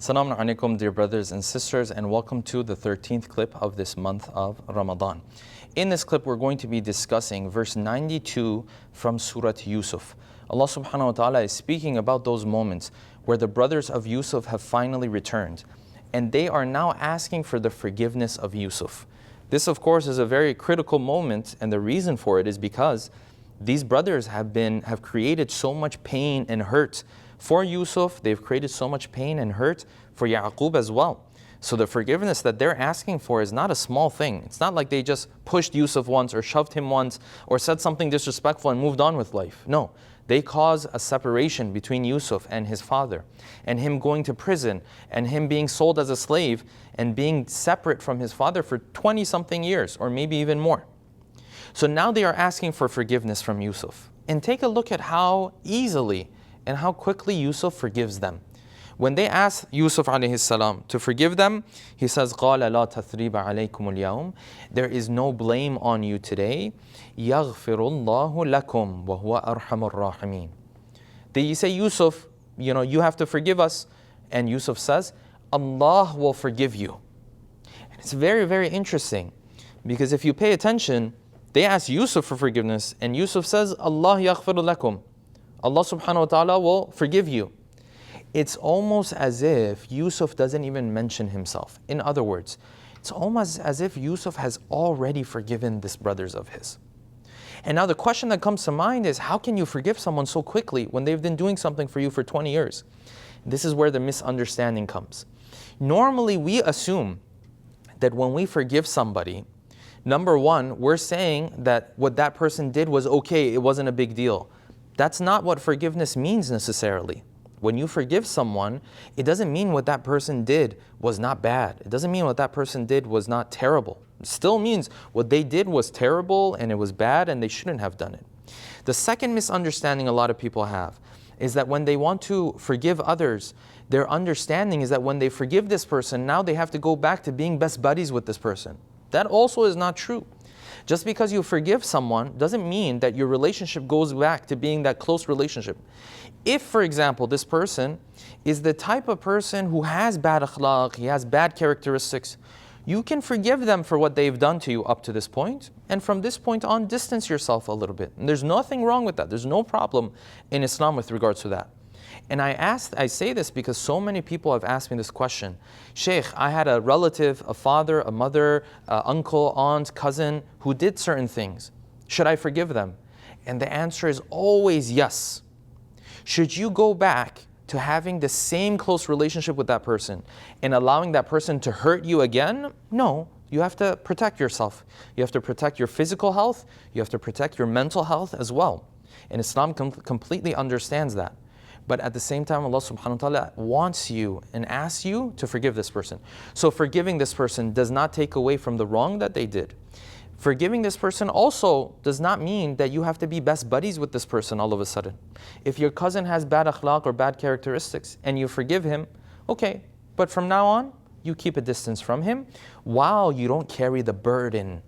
Assalamu alaikum, dear brothers and sisters, and welcome to the 13th clip of this month of Ramadan. In this clip, we're going to be discussing verse 92 from Surah Yusuf. Allah subhanahu wa ta'ala is speaking about those moments where the brothers of Yusuf have finally returned, and they are now asking for the forgiveness of Yusuf. This, of course, is a very critical moment, and the reason for it is because these brothers have created so much pain and hurt for Yusuf. They've created so much pain and hurt for Yaqub as well. So the forgiveness that they're asking for is not a small thing. It's not like they just pushed Yusuf once or shoved him once or said something disrespectful and moved on with life. No, they cause a separation between Yusuf and his father, and him going to prison, and him being sold as a slave and being separate from his father for 20-something years or maybe even more. So now they are asking for forgiveness from Yusuf. And take a look at how easily and how quickly Yusuf forgives them. When they ask Yusuf alayhi salam to forgive them, he says, قَالَ لَا تَثْرِيبَ عَلَيْكُمُ الْيَوْمِ There is no blame on you today. يَغْفِرُ اللَّهُ لَكُمْ وَهُوَ أَرْحَمُ الرَّاحِمِينَ. They say, Yusuf, you have to forgive us. And Yusuf says, Allah will forgive you. And it's very, very interesting, because if you pay attention, they ask Yusuf for forgiveness, and Yusuf says, Allah yaghfiru lakum. Allah subhanahu wa ta'ala will forgive you. It's almost as if Yusuf doesn't even mention himself. In other words, it's almost as if Yusuf has already forgiven these brothers of his. And now the question that comes to mind is, how can you forgive someone so quickly when they've been doing something for you for 20 years? This is where the misunderstanding comes. Normally, we assume that when we forgive somebody, number one, we're saying that what that person did was okay, it wasn't a big deal. That's not what forgiveness means necessarily. When you forgive someone, it doesn't mean what that person did was not bad. It doesn't mean what that person did was not terrible. It still means what they did was terrible and it was bad and they shouldn't have done it. The second misunderstanding a lot of people have is that when they want to forgive others, their understanding is that when they forgive this person, now they have to go back to being best buddies with this person. That also is not true. Just because you forgive someone doesn't mean that your relationship goes back to being that close relationship. If, for example, this person is the type of person who has bad akhlaq, he has bad characteristics, you can forgive them for what they've done to you up to this point, and from this point on, distance yourself a little bit. And there's nothing wrong with that. There's no problem in Islam with regards to that. And I say this because so many people have asked me this question. Sheikh, I had a relative, a father, a mother, uncle, aunt, cousin who did certain things. Should I forgive them? And the answer is always yes. Should you go back to having the same close relationship with that person and allowing that person to hurt you again? No. You have to protect yourself. You have to protect your physical health. You have to protect your mental health as well. And Islam completely understands that. But at the same time, Allah subhanahu wa ta'ala wants you and asks you to forgive this person. So forgiving this person does not take away from the wrong that they did. Forgiving this person also does not mean that you have to be best buddies with this person all of a sudden. If your cousin has bad akhlaq or bad characteristics and you forgive him, okay, but from now on, you keep a distance from him while you don't carry the burden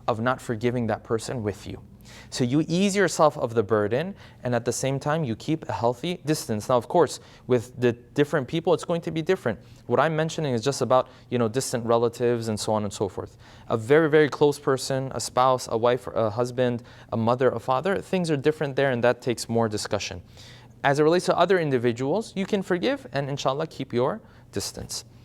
of not forgiving that person with you. So you ease yourself of the burden, and at the same time you keep a healthy distance. Now, of course, with the different people, it's going to be different. What I'm mentioning is just about, distant relatives and so on and so forth. A very, very close person, a spouse, a wife, a husband, a mother, a father, things are different there, and that takes more discussion. As it relates to other individuals, you can forgive and inshallah keep your distance.